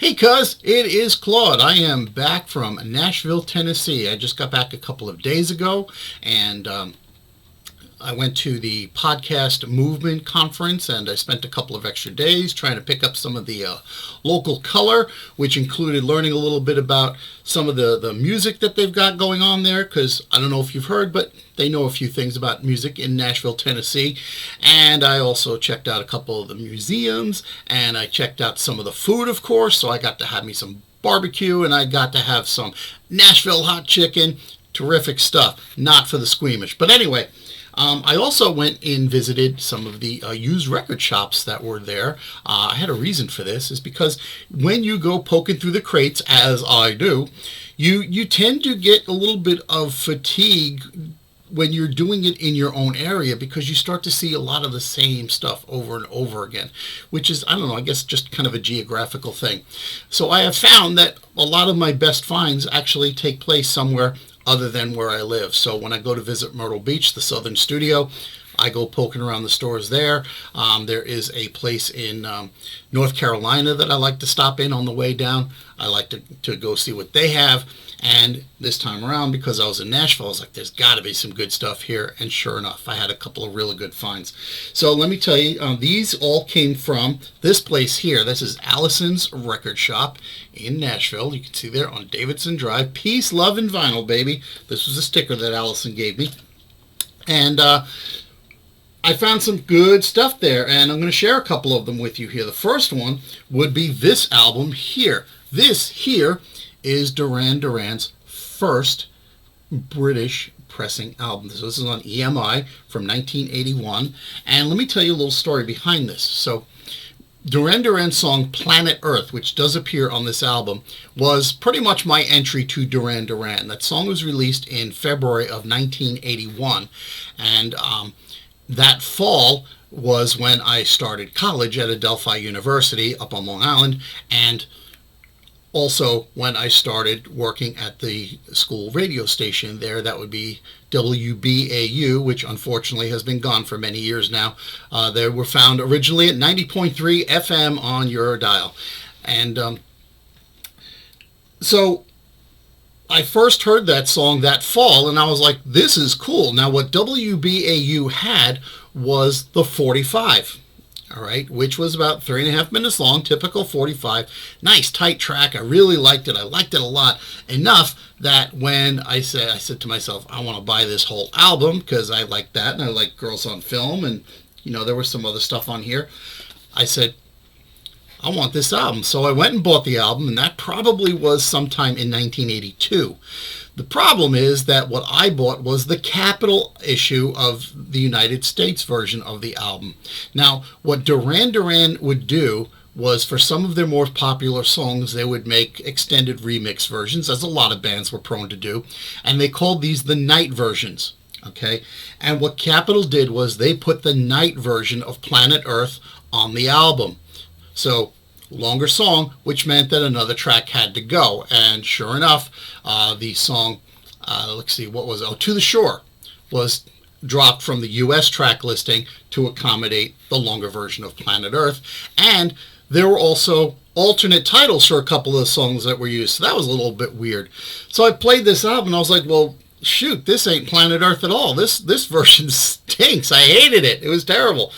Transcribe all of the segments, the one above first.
Hey, cuz, it is Claude. I am back from Nashville, Tennessee. I just got back a couple of days ago, and I went to the podcast movement conference, and I spent a couple of extra days trying to pick up some of the local color, which included learning a little bit about some of the music that they've got going on there, because I don't know if you've heard, but they know a few things about music in Nashville, Tennessee. And I also checked out a couple of the museums, and I checked out some of the food, of course, so I got to have me some barbecue, and I got to have some Nashville hot chicken. Terrific stuff. Not for the squeamish. But anyway, I also went and visited some of the used record shops that were there. I had a reason for this, is because when you go poking through the crates, as I do, you tend to get a little bit of fatigue when you're doing it in your own area, because you start to see a lot of the same stuff over and over again, which is, I don't know, I guess just kind of a geographical thing. So I have found that a lot of my best finds actually take place somewhere other than where I live. So when I go to visit Myrtle Beach, the Southern Studio, I go poking around the stores there. There is a place in North Carolina that I like to stop in on the way down. I like to go see what they have. And this time around, because I was in Nashville, I was like, there's got to be some good stuff here. And sure enough, I had a couple of really good finds. So let me tell you, these all came from this place here. This is Alison's Record Shop in Nashville. You can see there on Davidson Drive. Peace, love, and vinyl, baby. This was a sticker that Alison gave me. And I found some good stuff there, and I'm going to share a couple of them with you here. The first one would be this album here. This here is Duran Duran's first British pressing album. So this is on EMI from 1981. And let me tell you a little story behind this. So Duran Duran's song Planet Earth, which does appear on this album, was pretty much my entry to Duran Duran. That song was released in February of 1981. And that fall was when I started college at Adelphi University up on Long Island, and also when I started working at the school radio station there. That would be WBAU, which unfortunately has been gone for many years now. They were found originally at 90.3 FM on your dial. And so I first heard that song that fall, and I was like, this is cool. Now, what WBAU had was the 45. All right, which was about 3.5 minutes long, typical 45. Nice, tight track. I really liked it. I liked it a lot. Enough that when I said to myself, I want to buy this whole album, because I like that, and I like Girls on Film, and, you know, there was some other stuff on here. I said, I want this album. So I went and bought the album, and that probably was sometime in 1982. The problem is that what I bought was the Capitol issue of the United States version of the album. Now, what Duran Duran would do was, for some of their more popular songs, they would make extended remix versions, as a lot of bands were prone to do, and they called these the night versions. Okay, and what Capitol did was they put the night version of Planet Earth on the album. So longer song, which meant that another track had to go. And sure enough, the song, let's see, what was it? Oh, To the Shore was dropped from the U.S. track listing to accommodate the longer version of Planet Earth. And there were also alternate titles for a couple of the songs that were used. So that was a little bit weird. So I played this album, and I was like, well, shoot, this ain't Planet Earth at all. This version stinks. I hated it. It was terrible.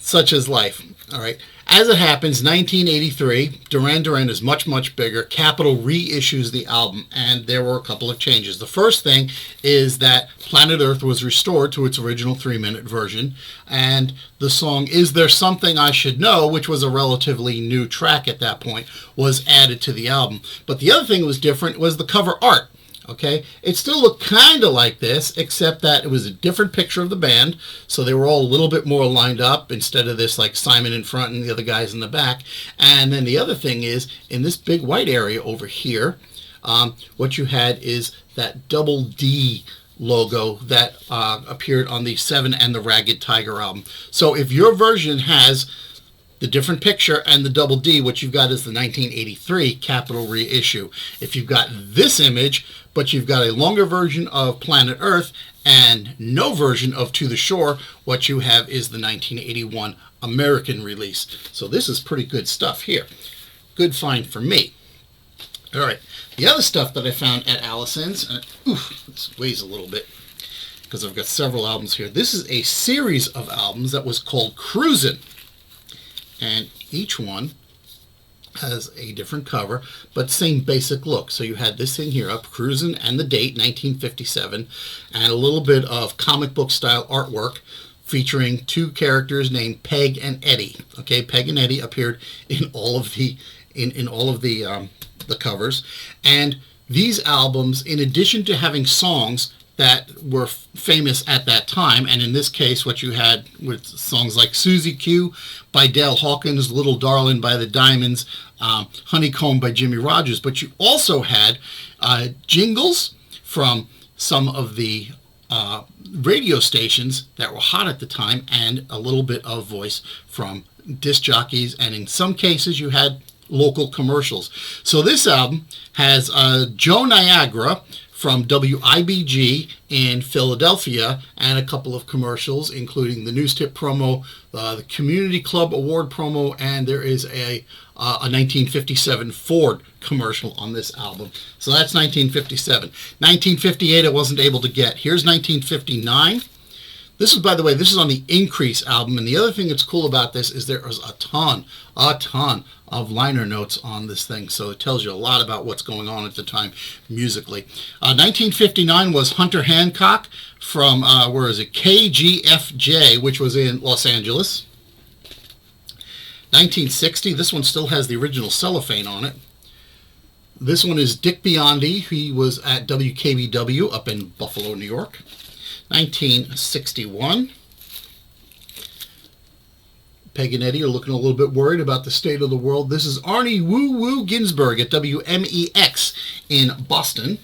Such is life. All right. As it happens, 1983, Duran Duran is much, much bigger. Capitol reissues the album, and there were a couple of changes. The first thing is that Planet Earth was restored to its original 3-minute version, and the song Is There Something I Should Know, which was a relatively new track at that point, was added to the album. But the other thing that was different was the cover art. Okay, it still looked kind of like this, except that it was a different picture of the band, so they were all a little bit more lined up instead of this like Simon in front and the other guys in the back. And then the other thing is, in this big white area over here, what you had is that double D logo that appeared on the Seven and the Ragged Tiger album. So if your version has the different picture and the double D, what you've got is the 1983 Capitol reissue. If you've got this image, but you've got a longer version of Planet Earth and no version of To the Shore, what you have is the 1981 American release. So this is pretty good stuff here. good find for me. All right, the other stuff that I found at Alison's, this weighs a little bit because I've got several albums here. This is a series of albums that was called Cruisin', and each one has a different cover, but same basic look. So you had this thing here up, Cruisin', and the date, 1957, and a little bit of comic book style artwork featuring two characters named Peg and Eddie. Okay, Peg and Eddie appeared in all of the the covers, and these albums, in addition to having songs that were famous at that time, and in this case what you had with songs like Susie Q by Dale Hawkins, Little Darlin' by the Diamonds, Honeycomb by Jimmy Rogers, but you also had jingles from some of the radio stations that were hot at the time, and a little bit of voice from disc jockeys, and in some cases you had local commercials. So this album has Joe Niagara from WIBG in Philadelphia, and a couple of commercials, including the News Tip promo, the Community Club Award promo, and there is a 1957 Ford commercial on this album. So that's 1957. 1958 I wasn't able to get. Here's 1959. This is, by the way, this is on the Increase album, and the other thing that's cool about this is there is a ton of liner notes on this thing, so it tells you a lot about what's going on at the time musically. 1959 was Hunter Hancock from, KGFJ, which was in Los Angeles. 1960, this one still has the original cellophane on it. This one is Dick Biondi. He was at WKBW up in Buffalo, New York. 1961. Peg and Eddie are looking a little bit worried about the state of the world. This is Arnie Woo Woo Ginsburg at WMEX in Boston.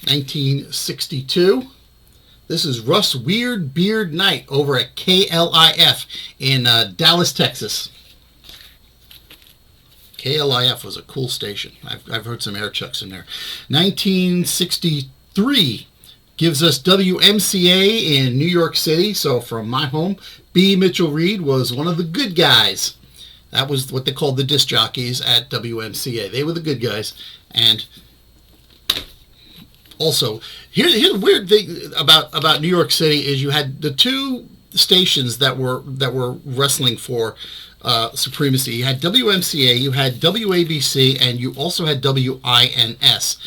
1962. This is Russ Weird Beard Night over at KLIF in Dallas, Texas. KLIF was a cool station. I've heard some air chucks in there. 1963 gives us WMCA in New York City. So from my home, B. Mitchell Reed was one of the good guys. That was what they called the disc jockeys at WMCA. They were the good guys. And also, here's the weird thing about New York City is you had the two stations that were wrestling for supremacy. You had WMCA, you had WABC, and you also had WINS.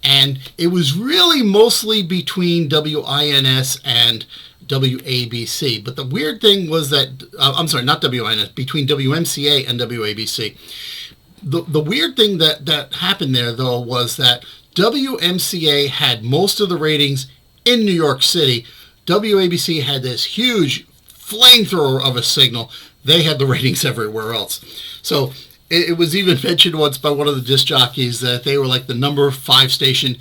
And it was really mostly between WINS and WABC. But the weird thing was that, I'm sorry, not WINS, between WMCA and WABC. The weird thing that happened there, though, was that WMCA had most of the ratings in New York City. WABC had this huge flamethrower of a signal. They had the ratings everywhere else. So it was even mentioned once by one of the disc jockeys that they were like the number 5 station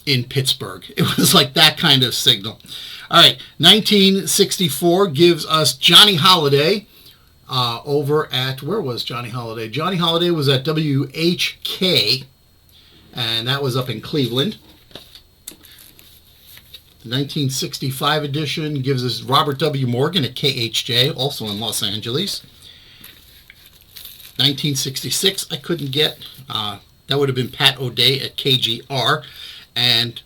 in Pittsburgh. It was like that kind of signal. All right, 1964 gives us Johnny Holiday over at, where was Johnny Holiday? Johnny Holiday was at WHK, and that was up in Cleveland. The 1965 edition gives us Robert W. Morgan at KHJ, also in Los Angeles. 1966 I couldn't get. That would have been Pat O'Day at KGR. And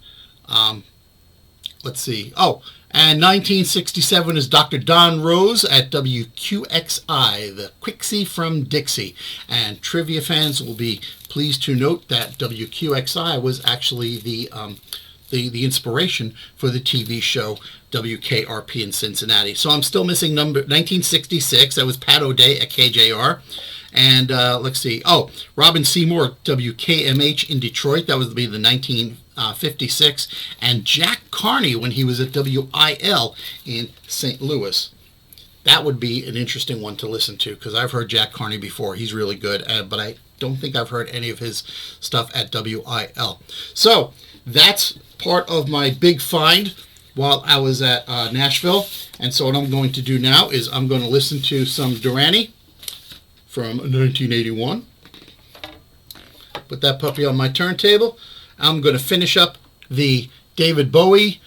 let's see. Oh, and 1967 is Dr. Don Rose at WQXI, the Quixie from Dixie. And trivia fans will be pleased to note that WQXI was actually the inspiration for the TV show WKRP in Cincinnati. So I'm still missing number 1966. That was Pat O'Day at KJR. And let's see. Oh, Robin Seymour at WKMH in Detroit. That would be the 1956. And Jack Carney when he was at WIL in St. Louis. That would be an interesting one to listen to because I've heard Jack Carney before. He's really good, but I don't think I've heard any of his stuff at WIL. So that's part of my big find while I was at Nashville. And so what I'm going to do now is I'm going to listen to some Durante from 1981. Put that puppy on my turntable. I'm going to finish up the David Bowie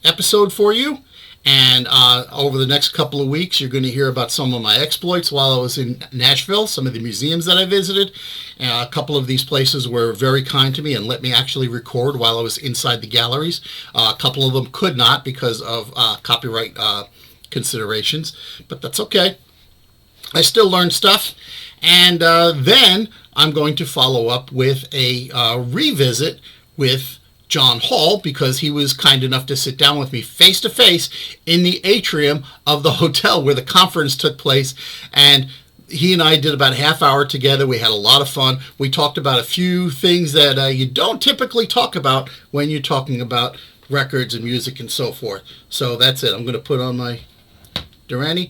episode for you. And over the next couple of weeks, you're going to hear about some of my exploits while I was in Nashville, some of the museums that I visited. A couple of these places were very kind to me and let me actually record while I was inside the galleries. A couple of them could not because of copyright considerations, but that's okay. I still learned stuff. And then I'm going to follow up with a revisit with John Hall, because he was kind enough to sit down with me face to face in the atrium of the hotel where the conference took place. And he and I did about a half hour together. We had a lot of fun. We talked about a few things that you don't typically talk about when you're talking about records and music and so forth. So that's it. I'm going to put on my Durrani.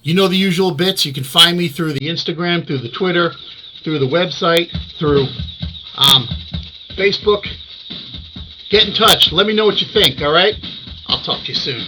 You know the usual bits. You can find me through the Instagram, through the Twitter, through the website, through Facebook. Get in touch. Let me know what you think, all right? I'll talk to you soon.